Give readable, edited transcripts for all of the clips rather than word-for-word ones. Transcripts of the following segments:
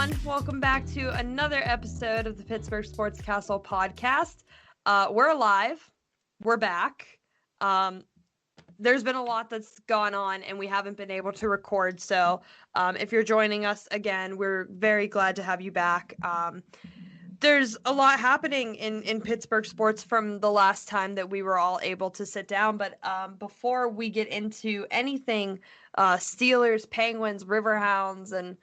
everyone. Welcome back to another episode of the Pittsburgh Sports Castle Podcast. We're alive. We're back. There's been a lot that's gone on, and we haven't been able to record. So if you're joining us again, we're very glad to have you back. There's a lot happening in Pittsburgh sports from the last time that we were all able to sit down. But before we get into anything, Steelers, Penguins, Riverhounds, and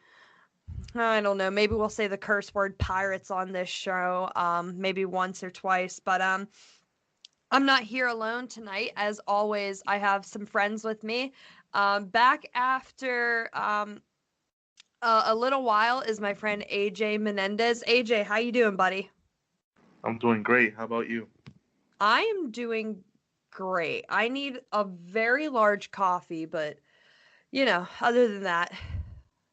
I don't know, maybe we'll say the curse word Pirates on this show, maybe once or twice. But I'm not here alone tonight. As always, I have some friends with me. Back after a little while is my friend A.J. Menendez. A.J., how you doing, buddy? I'm doing great. How about you? I am doing great. I need a very large coffee, but, other than that,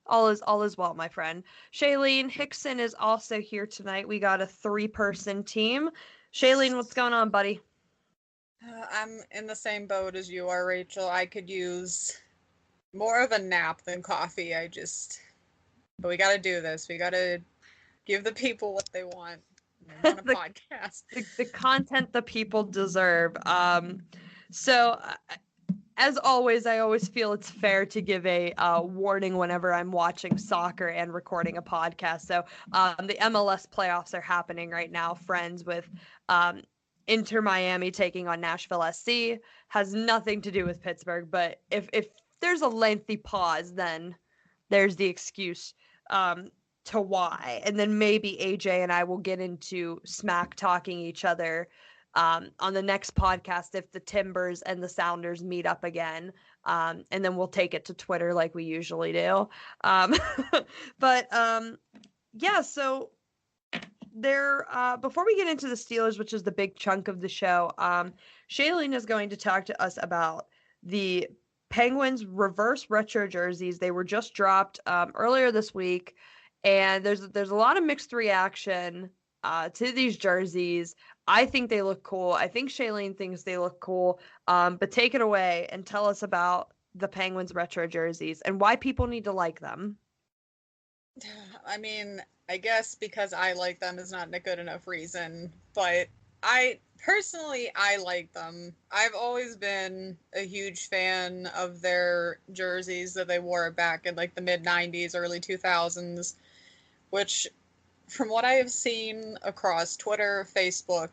all is well, my friend. Shalene Hixon is also here tonight. We got a 3-person team. Shalene, what's going on, buddy? I'm in the same boat as you are, Rachel. I could use more of a nap than coffee. But we got to do this. We got to give the people what they want on a podcast. The content the people deserve. So as always, I always feel it's fair to give a warning whenever I'm watching soccer and recording a podcast. So the MLS playoffs are happening right now, friends, with Inter Miami taking on Nashville SC. Has nothing to do with Pittsburgh, but if there's a lengthy pause, then there's the excuse to why. And then maybe AJ and I will get into smack talking each other on the next podcast if the Timbers and the Sounders meet up again. And then we'll take it to Twitter like we usually do. Yeah, so there, before we get into the Steelers, which is the big chunk of the show, Shalene is going to talk to us about the Penguins reverse retro jerseys. They were just dropped earlier this week, and there's a lot of mixed reaction to these jerseys. I think they look cool. I think Shalene thinks they look cool. But take it away and tell us about the Penguins retro jerseys and why people need to like them. I mean, I guess because I like them is not a good enough reason, but I like them. I've always been a huge fan of their jerseys that they wore back in like the mid-90s, early 2000s, which from what I have seen across Twitter, Facebook,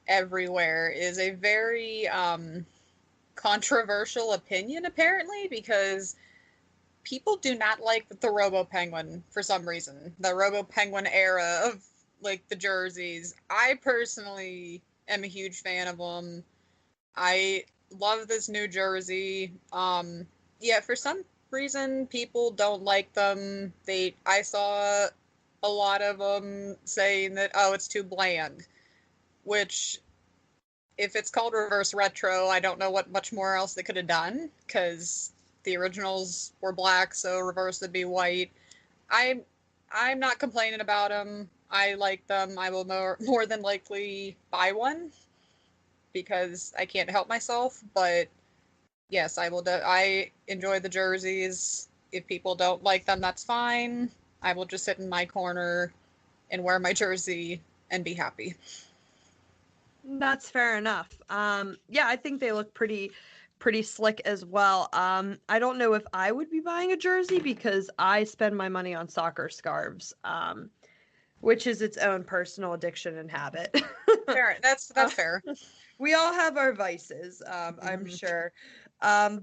everywhere, is a very controversial opinion, apparently, because people do not like the Robo Penguin for some reason. The Robo Penguin era of like the jerseys. I personally am a huge fan of them. I love this new jersey. For some reason people don't like them. I saw a lot of them saying that, it's too bland, which if it's called reverse retro, I don't know what much more else they could have done, because the originals were black, so reverse would be white. I'm not complaining about them. I like them. I will more than likely buy one because I can't help myself. But yes, I will. I enjoy the jerseys. If people don't like them, that's fine. I will just sit in my corner and wear my jersey and be happy. That's fair enough. I think they look pretty slick as well. I don't know if I would be buying a jersey because I spend my money on soccer scarves, which is its own personal addiction and habit. Fair. That's fair. We all have our vices, I'm sure. But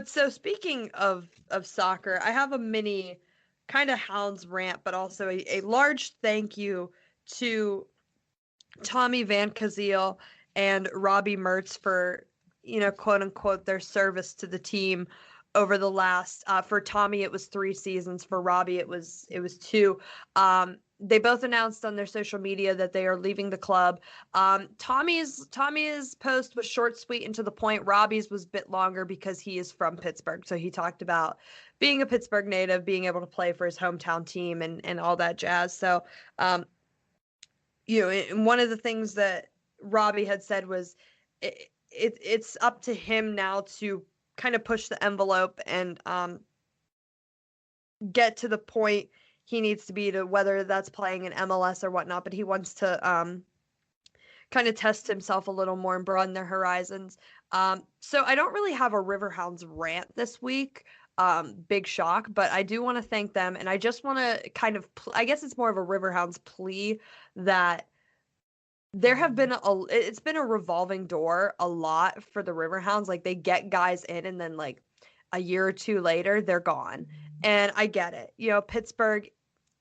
so speaking of soccer, I have a mini kind of Hounds rant, but also a large thank you to Tommy Van Kazeel and Robbie Mertz for, quote unquote, their service to the team over the last, for Tommy, it was 3 seasons. For Robbie, it was 2. They both announced on their social media that they are leaving the club. Tommy's post was short, sweet, and to the point. Robbie's was a bit longer because he is from Pittsburgh. So he talked about being a Pittsburgh native, being able to play for his hometown team and all that jazz. So, and one of the things that Robbie had said was it's up to him now to kind of push the envelope and get to the point he needs to be, to whether that's playing in MLS or whatnot, but he wants to kind of test himself a little more and broaden their horizons. So I don't really have a Riverhounds rant this week. Big shock, but I do want to thank them, and I just want to kind of, I guess it's more of a Riverhounds plea that there have been it's been a revolving door a lot for the Riverhounds. Like, they get guys in, and then like a year or two later, they're gone. And I get it. You know, Pittsburgh,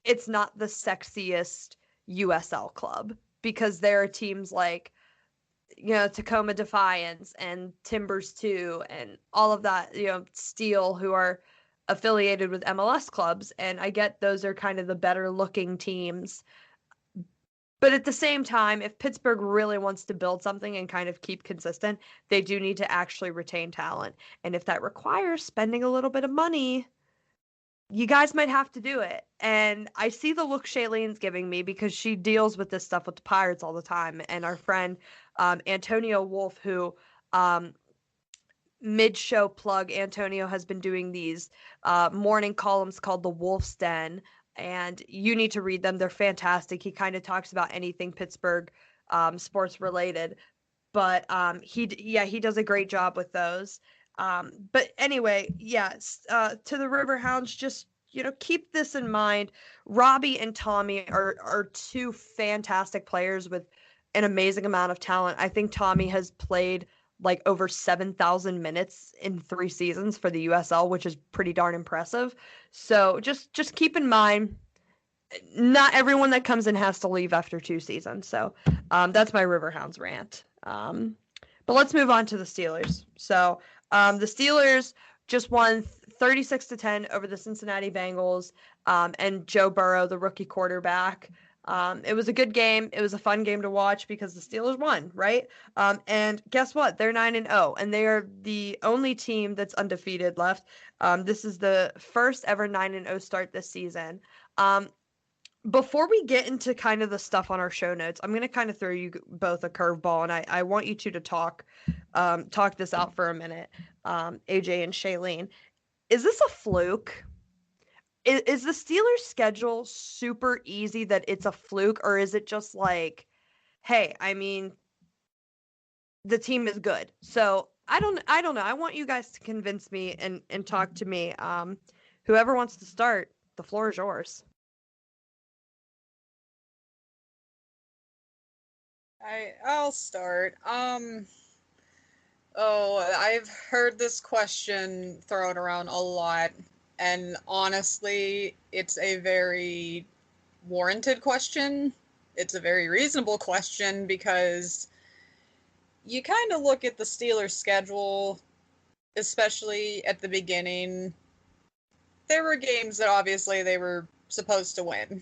it's not the sexiest USL club, because there are teams like, you know, Tacoma Defiance and Timbers 2 and all of that, you know, Steel, who are affiliated with MLS clubs. And I get those are kind of the better looking teams. But at the same time, if Pittsburgh really wants to build something and kind of keep consistent, they do need to actually retain talent. And if that requires spending a little bit of money, you guys might have to do it. And I see the look Shalene's giving me, because she deals with this stuff with the Pirates all the time. And our friend Antonio Wolf, who mid-show plug, Antonio has been doing these morning columns called The Wolf's Den, and you need to read them. They're fantastic. He kind of talks about anything Pittsburgh sports related, but he does a great job with those. But anyway, yes, to the Riverhounds, just, you know, keep this in mind. Robbie and Tommy are two fantastic players with an amazing amount of talent. I think Tommy has played like over 7,000 minutes in 3 seasons for the USL, which is pretty darn impressive. So just keep in mind, not everyone that comes in has to leave after 2 seasons. So that's my Riverhounds rant. But let's move on to the Steelers. So the Steelers just won 36-10 over the Cincinnati Bengals, and Joe Burrow, the rookie quarterback. It was a good game. It was a fun game to watch because the Steelers won, right? And guess what? They're 9-0, and they are the only team that's undefeated left. This is the first ever 9-0 start this season. Before we get into kind of the stuff on our show notes, I'm going to kind of throw you both a curveball, and I want you two to talk this out for a minute, AJ and Shalene. Is this a fluke? Is the Steelers' schedule super easy that it's a fluke, or is it just like, hey, I mean, the team is good? So I don't know. I want you guys to convince me and talk to me. Whoever wants to start, the floor is yours. I'll start. I've heard this question thrown around a lot, and honestly, it's a very warranted question. It's a very reasonable question, because you kind of look at the Steelers' schedule, especially at the beginning. There were games that obviously they were supposed to win.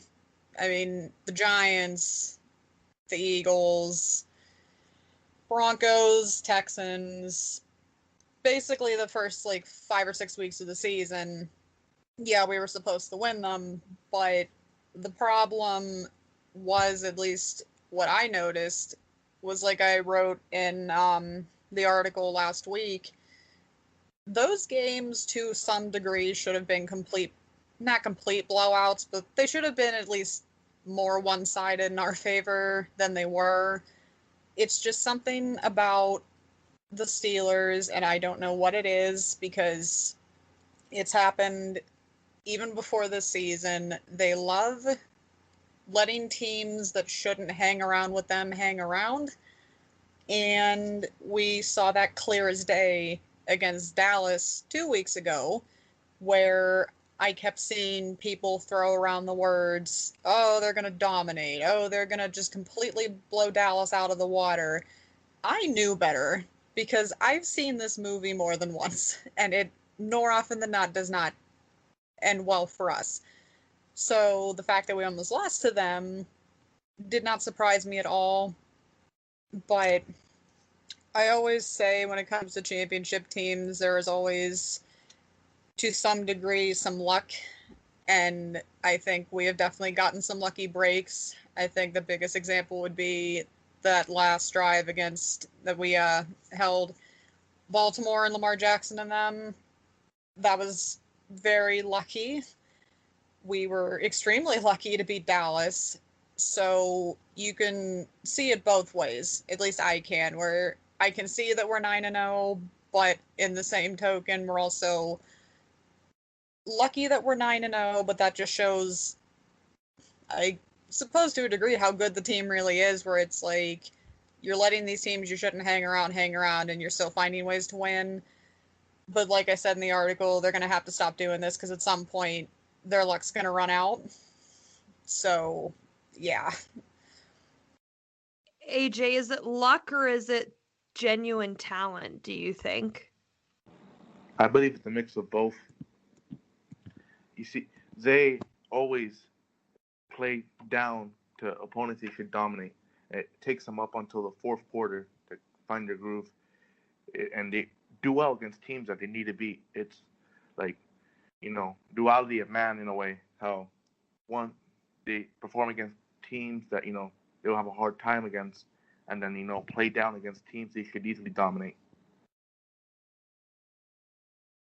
I mean, the Giants, the Eagles, Broncos, Texans, basically the first like 5 or 6 weeks of the season, yeah, we were supposed to win them, but the problem was, at least what I noticed, was like I wrote in the article last week, those games to some degree should have been not complete blowouts, but they should have been at least more one-sided in our favor than they were. It's just something about the Steelers, and I don't know what it is, because it's happened even before this season. They love letting teams that shouldn't hang around with them hang around, and we saw that clear as day against Dallas 2 weeks ago, where I kept seeing people throw around the words, oh, they're going to dominate. Oh, they're going to just completely blow Dallas out of the water. I knew better, because I've seen this movie more than once, and it, more often than not, does not end well for us. So the fact that we almost lost to them did not surprise me at all. But I always say, when it comes to championship teams, there is always, to some degree, some luck, and I think we have definitely gotten some lucky breaks. I think the biggest example would be that last drive that we held Baltimore and Lamar Jackson and them. That was very lucky. we were extremely lucky to beat Dallas. So you can see it both ways. At least I can, where I can see that we're 9-0, but in the same token, we're also lucky that we're 9-0, but that just shows, I suppose to a degree, how good the team really is, where it's like you're letting these teams you shouldn't hang around, and you're still finding ways to win. But like I said in the article, they're going to have to stop doing this because at some point their luck's going to run out. So, yeah. AJ, is it luck or is it genuine talent, do you think? I believe it's a mix of both. You see, they always play down to opponents they should dominate. It takes them up until the fourth quarter to find their groove, and they do well against teams that they need to beat. It's like, duality of man in a way. How one, they perform against teams that they'll have a hard time against, and then play down against teams they should easily dominate.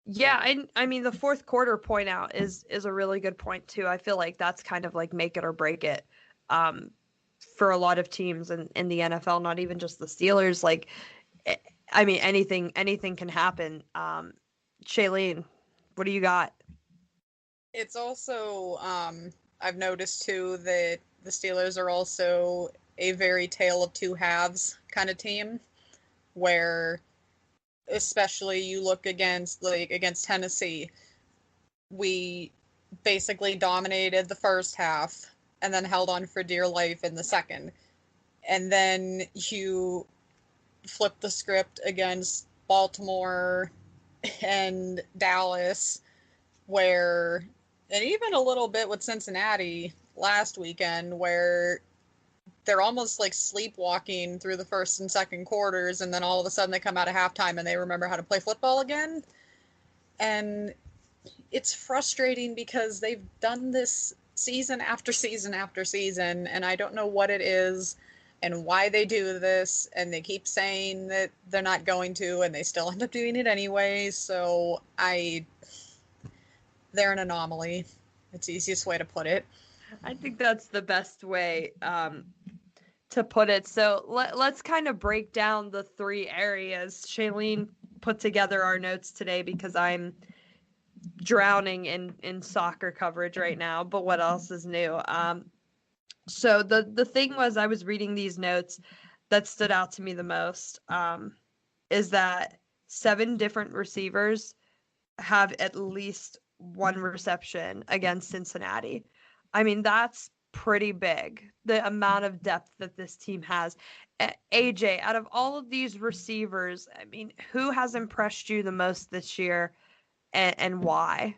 Yeah, I mean the fourth quarter point out is a really good point too. I feel like that's kind of like make it or break it for a lot of teams in the NFL, not even just the Steelers. Like, I mean, anything can happen. Shalene, what do you got? It's also, I've noticed too that the Steelers are also a very tale of two halves kind of team, where especially you look against Tennessee, we basically dominated the first half and then held on for dear life in the second. And then you flip the script against Baltimore and Dallas, where, and even a little bit with Cincinnati last weekend, where they're almost like sleepwalking through the first and second quarters, and then all of a sudden they come out of halftime and they remember how to play football again. And it's frustrating because they've done this season after season after season, and I don't know what it is and why they do this, and they keep saying that they're not going to, and they still end up doing it anyway. So they're an anomaly. It's the easiest way to put it. I think that's the best way to put it. So let's kind of break down the three areas. Shalene put together our notes today because I'm drowning in soccer coverage right now, but what else is new? So the thing was, I was reading these notes that stood out to me the most, is that 7 different receivers have at least 1 reception against Cincinnati. I mean, that's pretty big, the amount of depth that this team has. AJ, out of all of these receivers, I mean, who has impressed you the most this year, and why?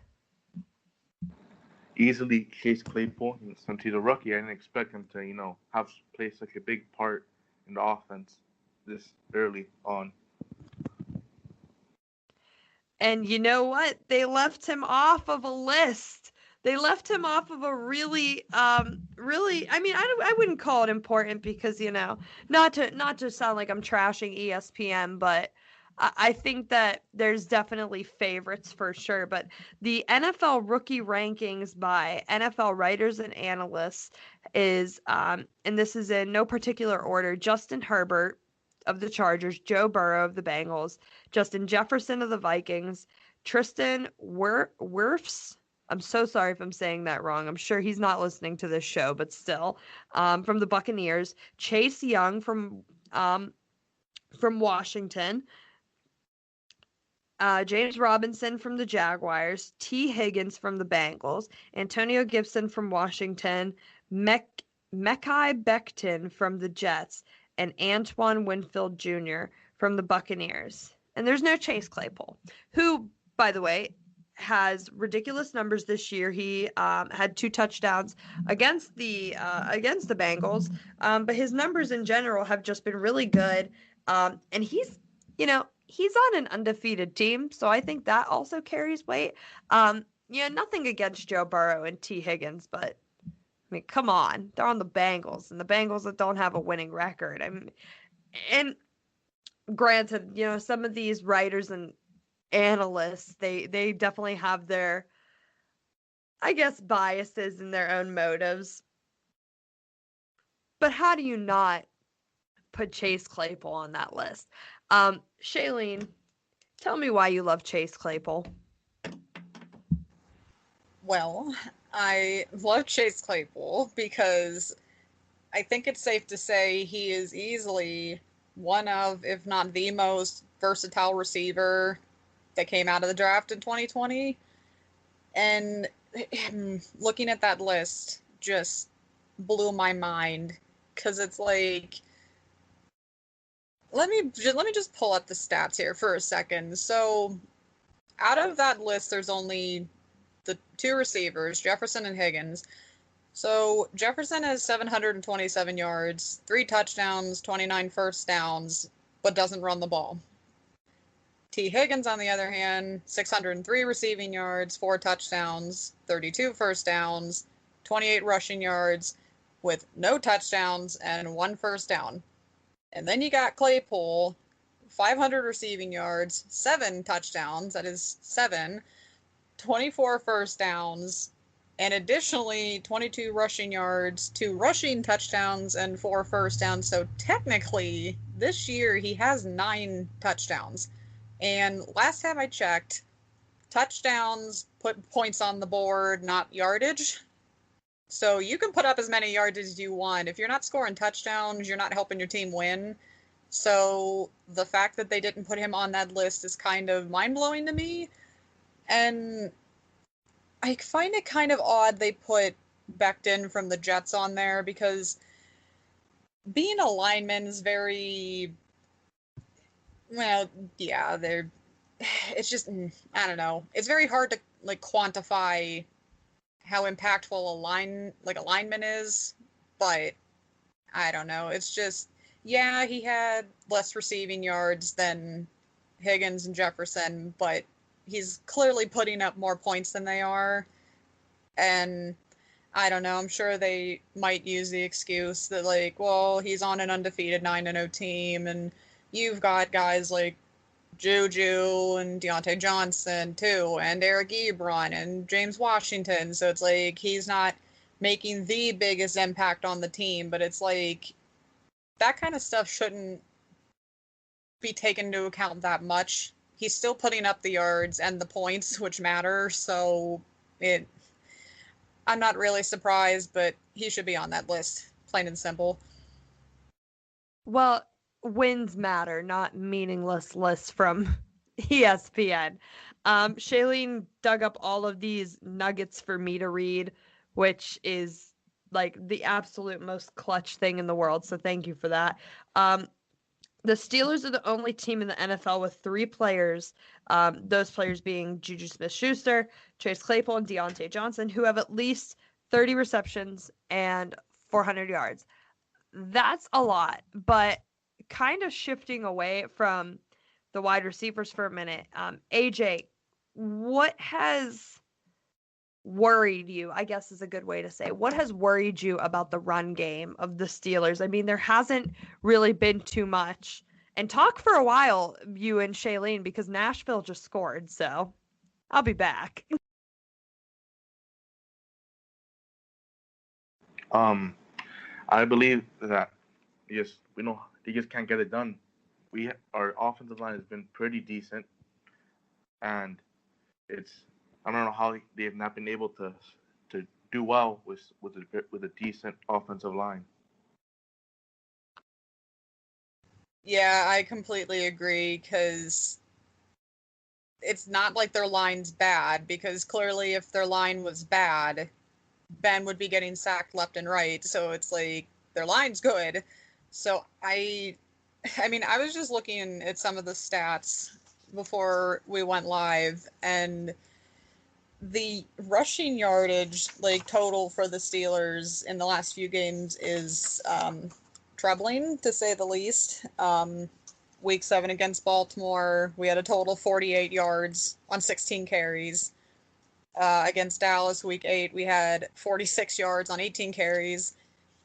Easily Chase Claypool. Since he's a rookie, I didn't expect him to, have play such a big part in the offense this early on. And you know what? They left him off of a list. They left him off of a really, really. I mean, I wouldn't call it important because not to sound like I'm trashing ESPN, but I think that there's definitely favorites for sure. But the NFL rookie rankings by NFL writers and analysts is, and this is in no particular order: Justin Herbert of the Chargers, Joe Burrow of the Bengals, Justin Jefferson of the Vikings, Tristan Wirfs. I'm so sorry if I'm saying that wrong. I'm sure he's not listening to this show, but still, from the Buccaneers, Chase Young from Washington, James Robinson from the Jaguars, T. Higgins from the Bengals, Antonio Gibson from Washington, Mekhi Becton from the Jets, and Antoine Winfield Jr. from the Buccaneers. And there's no Chase Claypool, who, by the way, has ridiculous numbers this year. He had 2 touchdowns against the Bengals, but his numbers in general have just been really good. And he's on an undefeated team, so I think that also carries weight. Nothing against Joe Burrow and T. Higgins, but I mean, come on, they're on the Bengals, and the Bengals that don't have a winning record. I mean, and granted, some of these writers and analysts, they definitely have their I guess, biases and their own motives. But how do you not put Chase Claypool on that list? Shalene, tell me why you love Chase Claypool. Well, I love Chase Claypool because I think it's safe to say he is easily one of, if not the most versatile receiver that came out of the draft in 2020. And looking at that list just blew my mind because it's like, let me just pull up the stats here for a second. So out of that list, there's only the two receivers, Jefferson and Higgins. So Jefferson has 727 yards, 3 touchdowns, 29 first downs, but doesn't run the ball. T. Higgins, on the other hand, 603 receiving yards, 4 touchdowns, 32 first downs, 28 rushing yards, with no touchdowns and 1 first down. And then you got Claypool, 500 receiving yards, 7 touchdowns, that is 7, 24 first downs, and additionally 22 rushing yards, 2 rushing touchdowns, and 4 first downs. So technically, this year he has 9 touchdowns. And last time I checked, touchdowns put points on the board, not yardage. So you can put up as many yards as you want. If you're not scoring touchdowns, you're not helping your team win. So the fact that they didn't put him on that list is kind of mind-blowing to me. And I find it kind of odd they put Becton from the Jets on there because being a lineman is very, well, yeah, it's just, I don't know. It's very hard to like quantify how impactful a lineman is, but I don't know. It's just, yeah, he had less receiving yards than Higgins and Jefferson, but he's clearly putting up more points than they are. And I don't know, I'm sure they might use the excuse that, like, well, he's on an undefeated 9-0 team, and you've got guys like Juju and Deontay Johnson, too, and Eric Ebron and James Washington. So it's like he's not making the biggest impact on the team, but it's like that kind of stuff shouldn't be taken into account that much. He's still putting up the yards and the points, which matter, so I'm not really surprised, but he should be on that list, plain and simple. Well, wins matter, not meaningless lists from ESPN. Shalene dug up all of these nuggets for me to read, which is like the absolute most clutch thing in the world, so thank you for that. The Steelers are the only team in the NFL with 3 players, those players being Juju Smith-Schuster, Chase Claypool, and Deontay Johnson, who have at least 30 receptions and 400 yards. That's a lot, but kind of shifting away from the wide receivers for a minute, A.J., what has worried you, I guess is a good way to say. What has worried you about the run game of the Steelers? I mean, there hasn't really been too much. And talk for a while, you and Shalene, because Nashville just scored, so I'll be back. I believe that they just can't get it done. Our offensive line has been pretty decent, and I don't know how they have not been able to do well with a decent offensive line. Yeah, I completely agree, because it's not like their line's bad, because clearly if their line was bad, Ben would be getting sacked left and right. So it's like their line's good. So I mean, I was just looking at some of the stats before we went live, and the rushing yardage total for the Steelers in the last few games is troubling, to say the least. Week 7 against Baltimore, we had a total 48 yards on 16 carries. Against Dallas, week 8, we had 46 yards on 18 carries.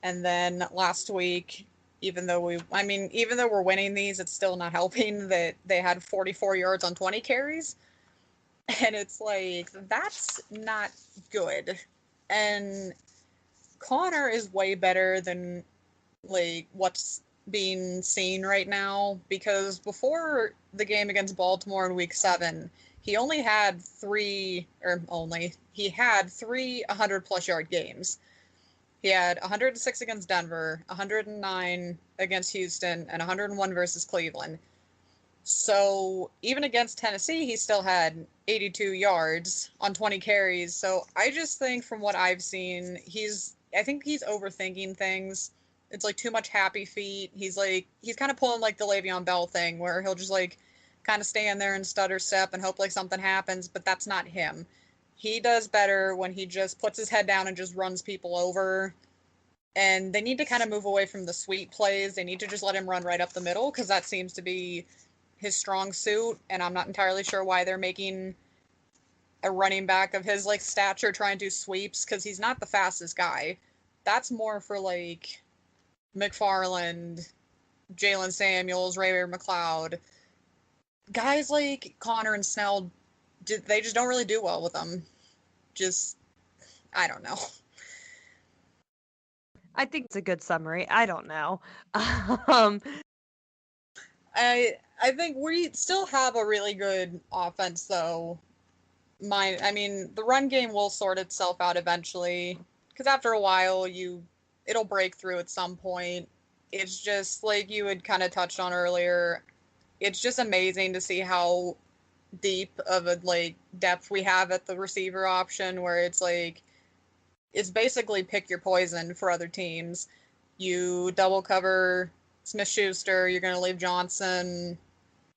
And then last week, even though we're winning these, it's still not helping that they had 44 yards on 20 carries. And it's like, that's not good. And Connor is way better than, like, what's being seen right now, because before the game against Baltimore in week 7, he had three 100-plus yard games. He had 106 against Denver, 109 against Houston, and 101 versus Cleveland. So even against Tennessee, he still had 82 yards on 20 carries. So I just think, from what I've seen, I think he's overthinking things. It's like too much happy feet. He's kind of pulling like the Le'Veon Bell thing, where he'll just like kind of stand there and stutter step and hope like something happens, but that's not him. He does better when he just puts his head down and just runs people over. And they need to kind of move away from the sweep plays. They need to just let him run right up the middle, because that seems to be his strong suit, and I'm not entirely sure why they're making a running back of his like stature try and do sweeps, because he's not the fastest guy. That's more for like McFarland, Jalen Samuels, Ray McLeod. Guys like Connor and Snell, they just don't really do well with them. I don't know. I think it's a good summary. I don't know. I think we still have a really good offense, though. The run game will sort itself out eventually, because after a while, it'll break through at some point. It's just like you had kind of touched on earlier. It's just amazing to see how deep of a like depth we have at the receiver option, where it's like, it's basically pick your poison for other teams. You double cover Smith-Schuster, you're going to leave Johnson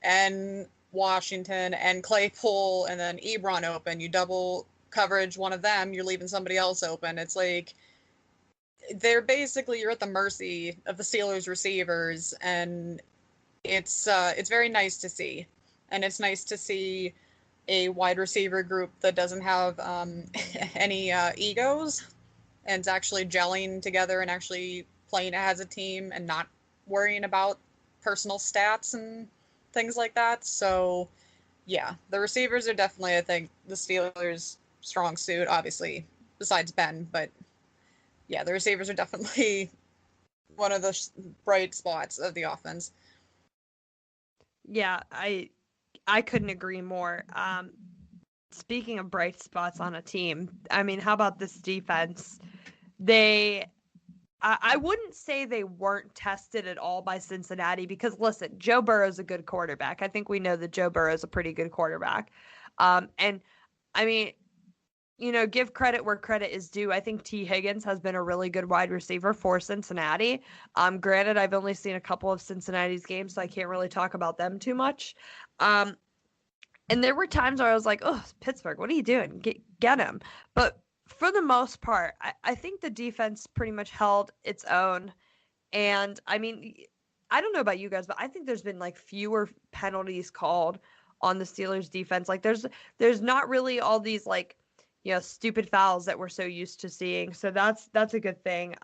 and Washington and Claypool and then Ebron open. You double coverage one of them, you're leaving somebody else open. It's like, you're at the mercy of the Steelers receivers, and it's very nice to see. And it's nice to see a wide receiver group that doesn't have any egos, and it's actually gelling together and actually playing as a team and not worrying about personal stats and things like that. So yeah, the receivers are definitely, I think, the Steelers' strong suit, obviously, besides Ben. But yeah, the receivers are definitely one of the bright spots of the offense. Yeah, I couldn't agree more. Speaking of bright spots on a team, I mean, how about this defense? I wouldn't say they weren't tested at all by Cincinnati, because, listen, Joe Burrow's a good quarterback. I think we know that Joe Burrow's a pretty good quarterback. And, I mean, give credit where credit is due. I think T. Higgins has been a really good wide receiver for Cincinnati. Granted, I've only seen a couple of Cincinnati's games, so I can't really talk about them too much. And there were times where I was like, oh, Pittsburgh, what are you doing? Get him. But for the most part, I think the defense pretty much held its own. And, I mean, I don't know about you guys, but I think there's been, like, fewer penalties called on the Steelers defense. Like, there's not really all these, like, stupid fouls that we're so used to seeing. So that's a good thing.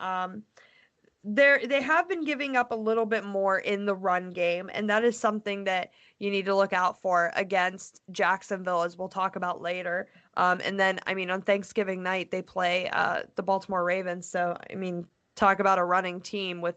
They have been giving up a little bit more in the run game, and that is something that you need to look out for against Jacksonville, as we'll talk about later. And then, I mean, on Thanksgiving night, they play the Baltimore Ravens. So, I mean, talk about a running team with,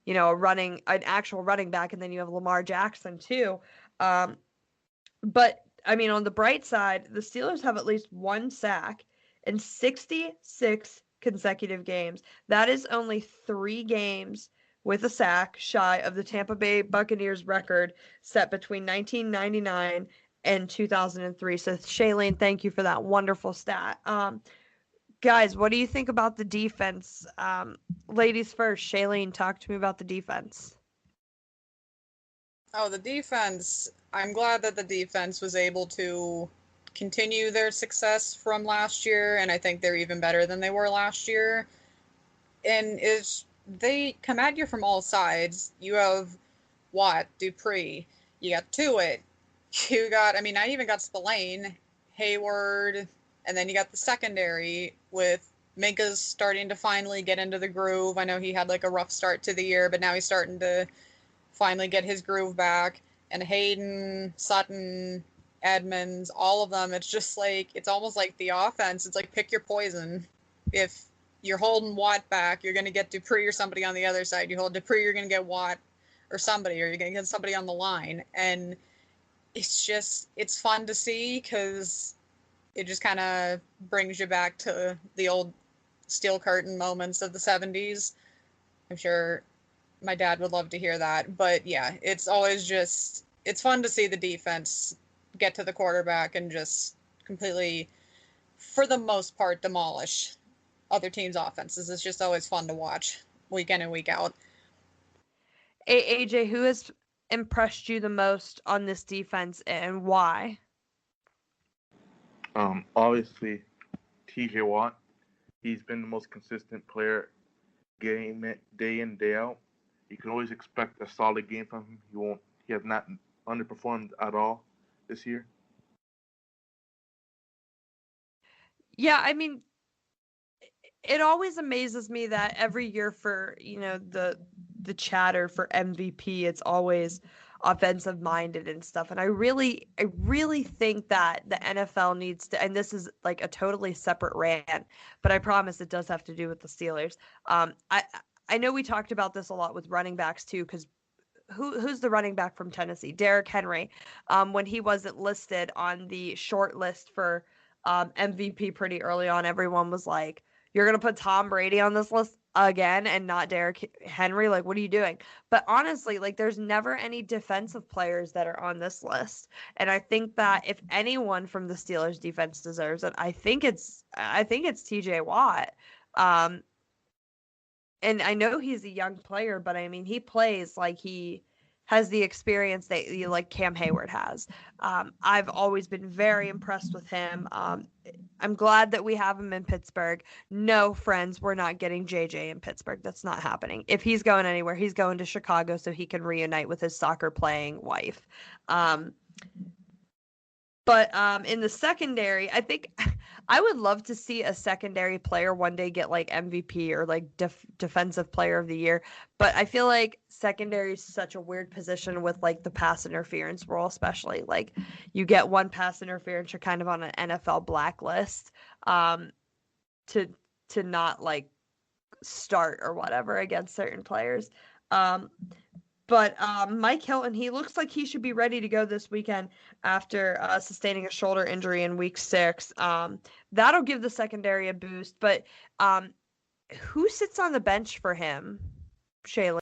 an actual running back, and then you have Lamar Jackson too. But, I mean, on the bright side, the Steelers have at least one sack in 66 consecutive games. That is only 3 games with a sack shy of the Tampa Bay Buccaneers record set between 1999 and 2003. So, Shalene, thank you for that wonderful stat. Guys, what do you think about the defense? Ladies first. Shalene, talk to me about the defense. Oh, the defense. I'm glad that the defense was able to continue their success from last year, and I think they're even better than they were last year. And they come at you from all sides. You have Watt, Dupree, you got Tuitt, I even got Spillane, Hayward, and then you got the secondary with Minka's starting to finally get into the groove. I know he had like a rough start to the year, but now he's starting to finally get his groove back. And Hayden, Sutton, Edmonds, all of them. It's just like, it's almost like the offense. It's like pick your poison. If you're holding Watt back, you're going to get Dupree or somebody on the other side. You hold Dupree, you're going to get Watt or somebody, or you're going to get somebody on the line. And it's fun to see because it just kind of brings you back to the old steel curtain moments of the 70s. I'm sure my dad would love to hear that. But yeah, it's always just, it's fun to see the defense get to the quarterback and just completely, for the most part, demolish other teams' offenses. It's just always fun to watch week in and week out. AJ, who has impressed you the most on this defense and why? Obviously, TJ Watt. He's been the most consistent player, game day in, day out. You can always expect a solid game from him. He has not underperformed at all this year. Yeah, I mean, it always amazes me that every year for, the chatter for MVP, it's always offensive minded and stuff. And I really think that the NFL needs to, and this is like a totally separate rant, but I promise it does have to do with the Steelers. I know we talked about this a lot with running backs too, because who's the running back from Tennessee? Derrick Henry. When he wasn't listed on the short list for MVP pretty early on, everyone was like, you're going to put Tom Brady on this list again and not Derrick Henry? Like, what are you doing? But honestly, like, there's never any defensive players that are on this list. And I think that if anyone from the Steelers defense deserves it, I think it's TJ Watt. And I know he's a young player, but I mean, he plays like he has the experience that like Cam Hayward has. I've always been very impressed with him. I'm glad that we have him in Pittsburgh. No, friends, we're not getting JJ in Pittsburgh. That's not happening. If he's going anywhere, he's going to Chicago so he can reunite with his soccer playing wife. But in the secondary, I think I would love to see a secondary player one day get like MVP or like defensive player of the year. But I feel like secondary is such a weird position with like the pass interference rule, especially like you get one pass interference, you're kind of on an NFL blacklist to not like start or whatever against certain players. But Mike Hilton, he looks like he should be ready to go this weekend after sustaining a shoulder injury in week 6. That'll give the secondary a boost. But who sits on the bench for him, Shalene?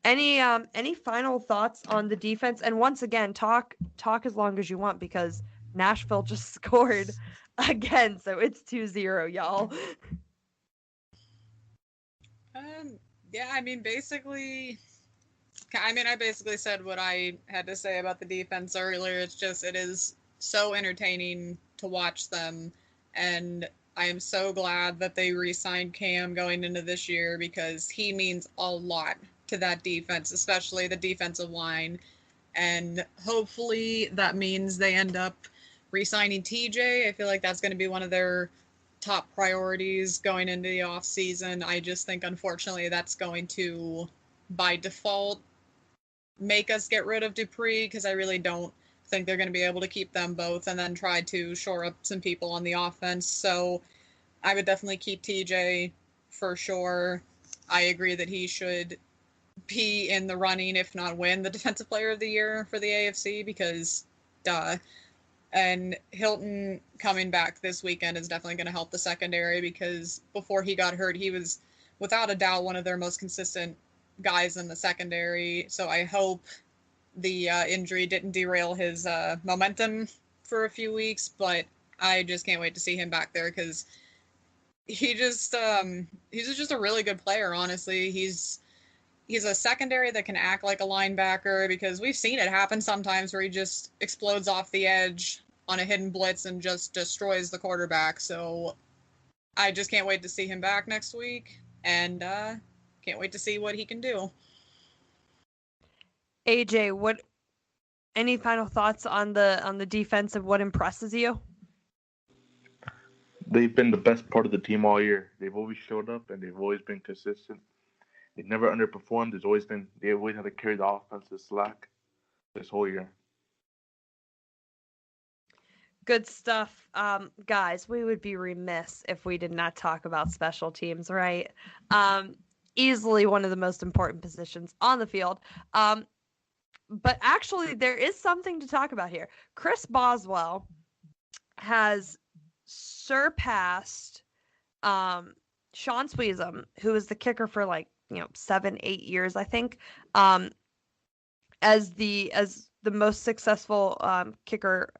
Any final thoughts on the defense? And once again, talk as long as you want because Nashville just scored again, so it's 2-0, y'all. Yeah, I basically said what I had to say about the defense earlier. It is so entertaining to watch them, and I am so glad that they re-signed Cam going into this year because he means a lot to that defense, especially the defensive line, and hopefully that means they end up re-signing TJ. I feel like that's going to be one of their top priorities going into the off season. I just think, unfortunately, that's going to, by default, make us get rid of Dupree because I really don't think they're going to be able to keep them both and then try to shore up some people on the offense. So I would definitely keep TJ for sure. I agree that he should be in the running, if not win, the Defensive Player of the Year for the AFC because, duh. And Hilton coming back this weekend is definitely going to help the secondary because before he got hurt, he was without a doubt one of their most consistent guys in the secondary. So I hope the injury didn't derail his momentum for a few weeks, but I just can't wait to see him back there because he's just a really good player, honestly. He's a secondary that can act like a linebacker because we've seen it happen sometimes where he just explodes off the edge on a hidden blitz and just destroys the quarterback. So I just can't wait to see him back next week and can't wait to see what he can do. AJ, any final thoughts on the defense of what impresses you? They've been the best part of the team all year. They've always showed up and they've always been consistent. They've never underperformed. They always had to carry the offensive slack this whole year. Good stuff. Guys, we would be remiss if we did not talk about special teams, right? Easily one of the most important positions on the field. But actually, there is something to talk about here. Chris Boswell has surpassed Sean Sweezum, who was the kicker for 7-8 years, I think, as the most successful kicker.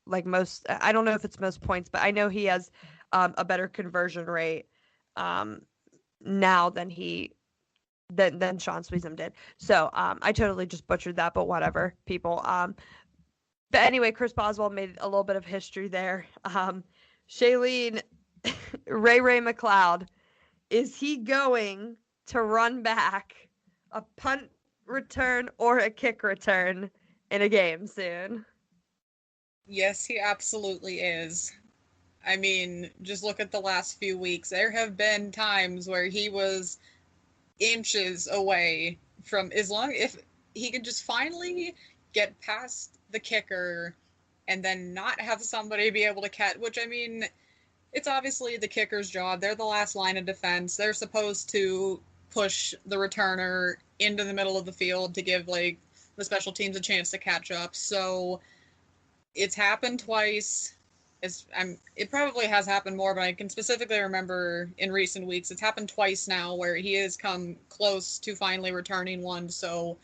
I don't know if it's most points, but I know he has a better conversion rate now than Sean Sweezum did. So I totally just butchered that, but whatever, people. But anyway, Chris Boswell made a little bit of history there. Shalene, Ray McLeod, is he going to run back a punt return or a kick return in a game soon? Yes, he absolutely is. I mean, just look at the last few weeks. There have been times where he was inches away from, if he could just finally get past the kicker and then not have somebody be able to catch, which, I mean, it's obviously the kicker's job. They're the last line of defense. They're supposed to push the returner into the middle of the field to give, the special teams a chance to catch up. So it's happened twice. It probably has happened more, but I can specifically remember in recent weeks, it's happened twice now where he has come close to finally returning one. So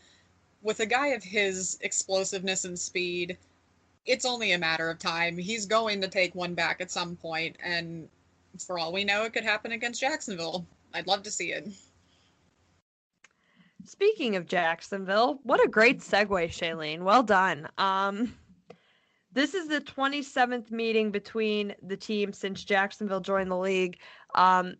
with a guy of his explosiveness and speed, it's only a matter of time. He's going to take one back at some point, and for all we know, it could happen against Jacksonville. I'd love to see it. Speaking of Jacksonville, what a great segue, Shalene. Well done. This is the 27th meeting between the teams since Jacksonville joined the league. A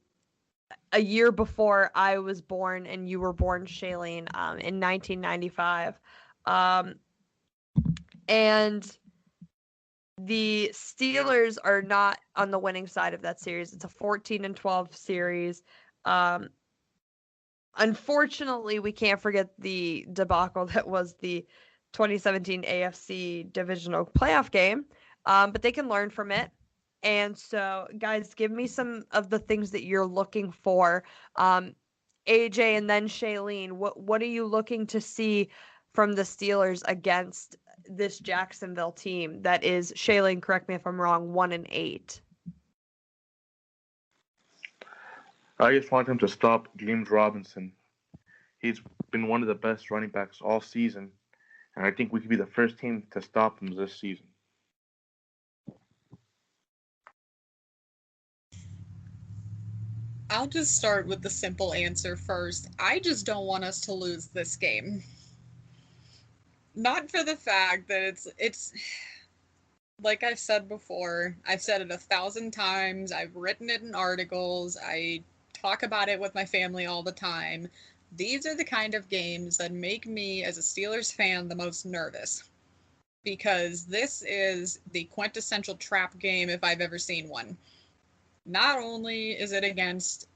year before I was born and you were born, Shalene, in 1995. And the Steelers are not on the winning side of that series. It's a 14-12 series. Unfortunately, we can't forget the debacle that was the 2017 AFC divisional playoff game, but they can learn from it. And so, guys, give me some of the things that you're looking for. AJ and then Shalene, what are you looking to see from the Steelers against this Jacksonville team that is, Shalene, correct me if I'm wrong, 1-8? I just want him to stop James Robinson. He's been one of the best running backs all season, and I think we could be the first team to stop him this season. I'll just start with the simple answer first. I just don't want us to lose this game. Not for the fact that it's like I've said before, I've said it 1,000 times, I've written it in articles, I talk about it with my family all the time. These are the kind of games that make me, as a Steelers fan, the most nervous. Because this is the quintessential trap game if I've ever seen one. Not only is it against,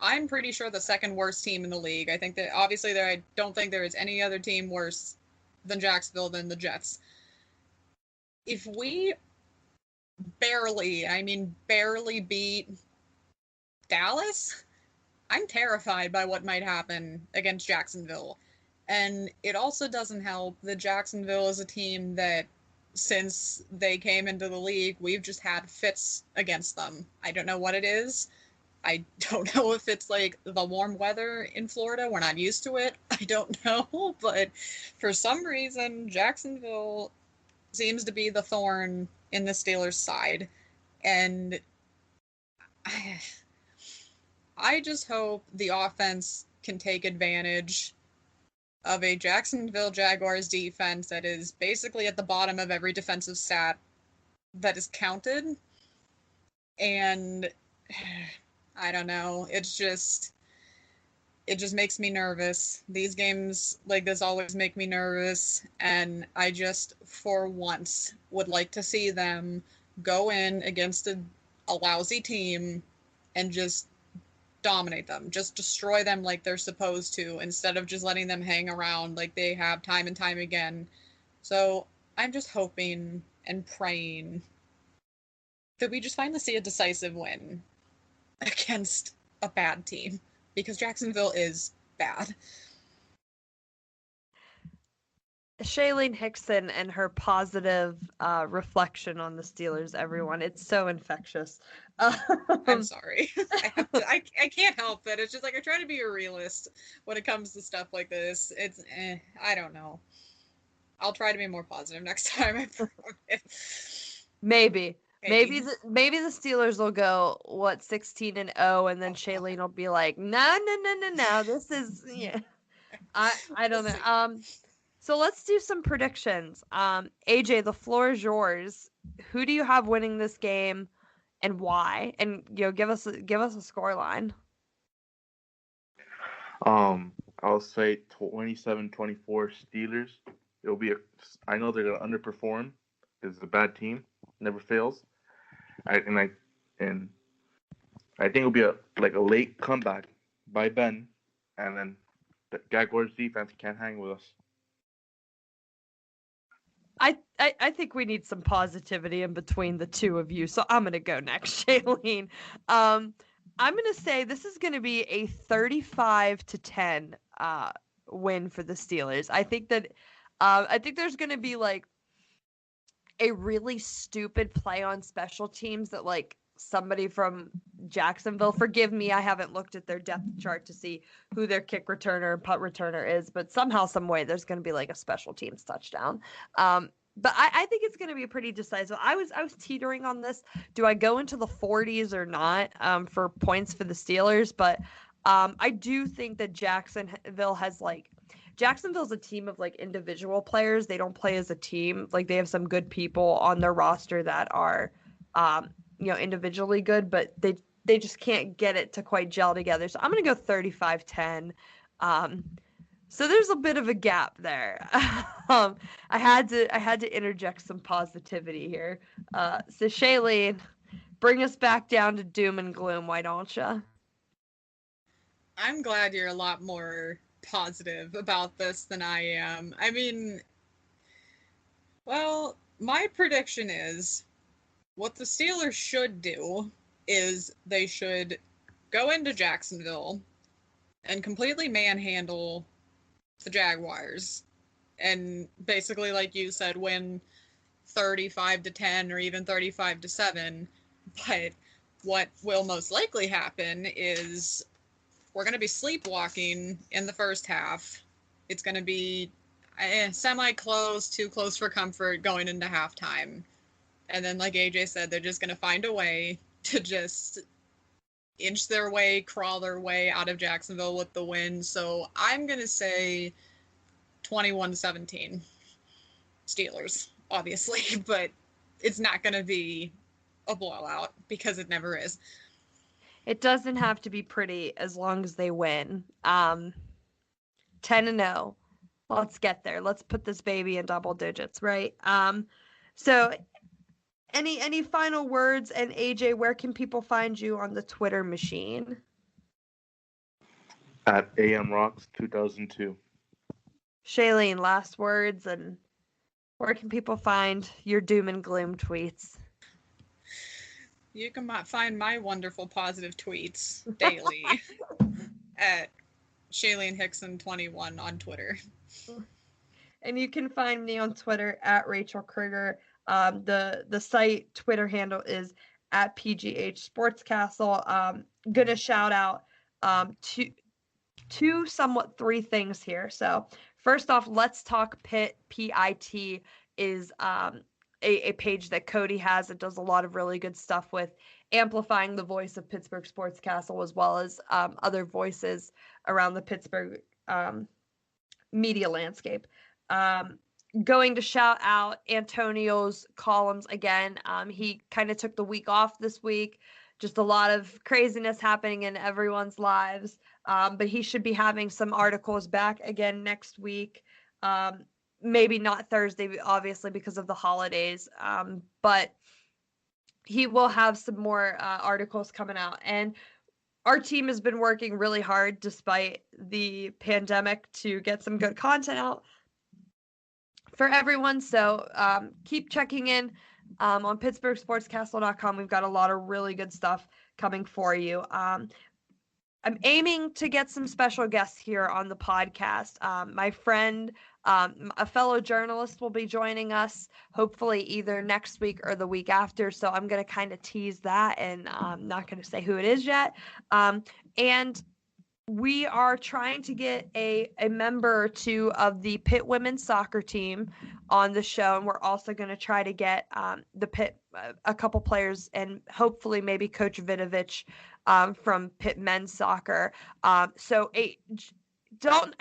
I'm pretty sure, the second worst team in the league. I think that, obviously, I don't think there is any other team worse than Jacksonville than the Jets. If we barely beat Dallas, I'm terrified by what might happen against Jacksonville. And it also doesn't help that Jacksonville is a team that, since they came into the league, we've just had fits against them. I don't know what it is. I don't know if it's like the warm weather in Florida. We're not used to it. I don't know. But for some reason, Jacksonville seems to be the thorn in the Steelers' side. And I just hope the offense can take advantage of a Jacksonville Jaguars defense that is basically at the bottom of every defensive stat that is counted. And I don't know, it just makes me nervous. These games like this always make me nervous, and I just, for once, would like to see them go in against a lousy team and just dominate them, just destroy them like they're supposed to, instead of just letting them hang around like they have time and time again. So I'm just hoping and praying that we just finally see a decisive win against a bad team, because Jacksonville is bad. Shalene Hixon and her positive reflection on the Steelers, everyone. It's so infectious. I'm sorry. I can't help it. It's just like I try to be a realist when it comes to stuff like this. It's I don't know. I'll try to be more positive next time. I promise. Maybe the Steelers will go 16-0, and then Shalene will be like, no. This is I don't know. So let's do some predictions. AJ, the floor is yours. Who do you have winning this game, and why? And give us a scoreline. I'll say 27-24 Steelers. It'll be I know they're gonna underperform. It's a bad team, never fails. I think it'll be a late comeback by Ben, and then the Jaguars defense can't hang with us. I think we need some positivity in between the two of you, so I'm gonna go next, Shalene. I'm gonna say this is gonna be a 35-10 win for the Steelers. I think there's gonna be like a really stupid play on special teams that somebody from Jacksonville, forgive me, I haven't looked at their depth chart to see who their kick returner and punt returner is, but somehow, some way, there's going to be a special teams touchdown. But I think it's going to be pretty decisive. I was teetering on this. Do I go into the 40s or not for points for the Steelers? But I do think that Jacksonville has Jacksonville's a team of individual players. They don't play as a team. They have some good people on their roster that are individually good, but they just can't get it to quite gel together. So I'm going to go 35-10. So there's a bit of a gap there. I had to interject some positivity here. So Shalene, bring us back down to doom and gloom, why don't you? I'm glad you're a lot more positive about this than I am. I mean, well, my prediction is what the Steelers should do is they should go into Jacksonville and completely manhandle the Jaguars and basically, like you said, win 35-10 or even 35-7. But what will most likely happen is we're going to be sleepwalking in the first half. It's going to be semi-close, too close for comfort going into halftime. And then, like AJ said, they're just going to find a way to just inch their way, crawl their way out of Jacksonville with the win. So I'm going to say 21-17 Steelers, obviously. But it's not going to be a blowout because it never is. It doesn't have to be pretty as long as they win. 10-0. Let's get there. Let's put this baby in double digits, right? So any final words? And AJ, where can people find you on the Twitter machine? At AMRocks2002. Shalene, last words, and where can people find your doom and gloom tweets? You can find my wonderful positive tweets daily at Shalene Hixon 21 on Twitter. And you can find me on Twitter at Rachael Kriger. The site Twitter handle is at PGH Sports Castle. Gonna shout out three things here. So first off, Let's Talk Pitt, PIT, is a page that Cody has that does a lot of really good stuff with amplifying the voice of Pittsburgh Sports Castle, as well as other voices around the Pittsburgh media landscape. Going to shout out Antonio's columns again. He kind of took the week off this week. Just a lot of craziness happening in everyone's lives. But he should be having some articles back again next week. Maybe not Thursday, obviously, because of the holidays. But he will have some more articles coming out. And our team has been working really hard despite the pandemic to get some good content out for everyone. So keep checking in on PittsburghSportsCastle.com. We've got a lot of really good stuff coming for you. I'm aiming to get some special guests here on the podcast. My friend, a fellow journalist, will be joining us hopefully either next week or the week after. So I'm going to kind of tease that, and I'm not going to say who it is yet. And we are trying to get a member or two of the Pitt women's soccer team on the show, and we're also going to try to get the Pitt a couple players, and hopefully maybe Coach Vidovic from Pitt men's soccer. I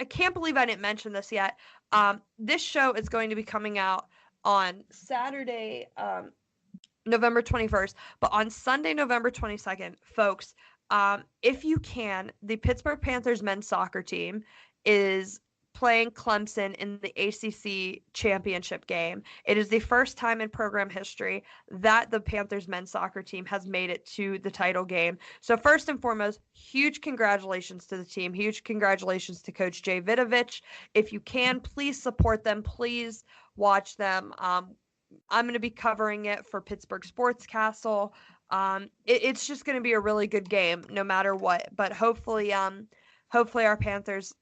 can't believe I didn't mention this yet. This show is going to be coming out on Saturday, November 21st, but on Sunday, November 22nd, folks. If you can, the Pittsburgh Panthers men's soccer team is playing Clemson in the ACC championship game. It is the first time in program history that the Panthers men's soccer team has made it to the title game. So first and foremost, huge congratulations to the team. Huge congratulations to Coach Jay Vidovic. If you can, please support them. Please watch them. I'm going to be covering it for Pittsburgh Sports Castle. It's just going to be a really good game no matter what, but hopefully our Panthers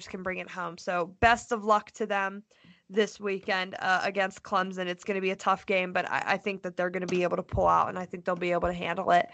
can bring it home. So best of luck to them this weekend against Clemson. It's going to be a tough game, but I think that they're going to be able to pull out, and I think they'll be able to handle it.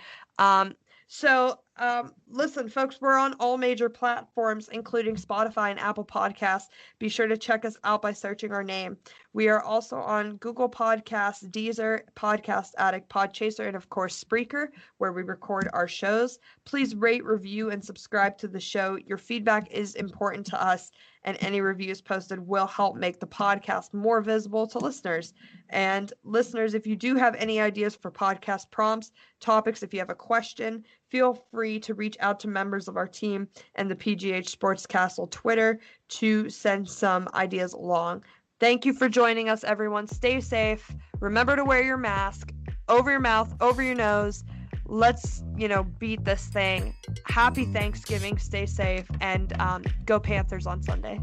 Listen, folks, we're on all major platforms, including Spotify and Apple Podcasts. Be sure to check us out by searching our name. We are also on Google Podcasts, Deezer, Podcast Addict, Podchaser, and of course Spreaker, where we record our shows. Please rate, review, and subscribe to the show. Your feedback is important to us, and any reviews posted will help make the podcast more visible to listeners. And listeners, if you do have any ideas for podcast prompts, topics, if you have a question, feel free to reach out to members of our team and the PGH Sports Castle Twitter to send some ideas along. Thank you for joining us, everyone. Stay safe. Remember to wear your mask over your mouth, over your nose. Let's, beat this thing. Happy Thanksgiving. Stay safe, and go Panthers on Sunday.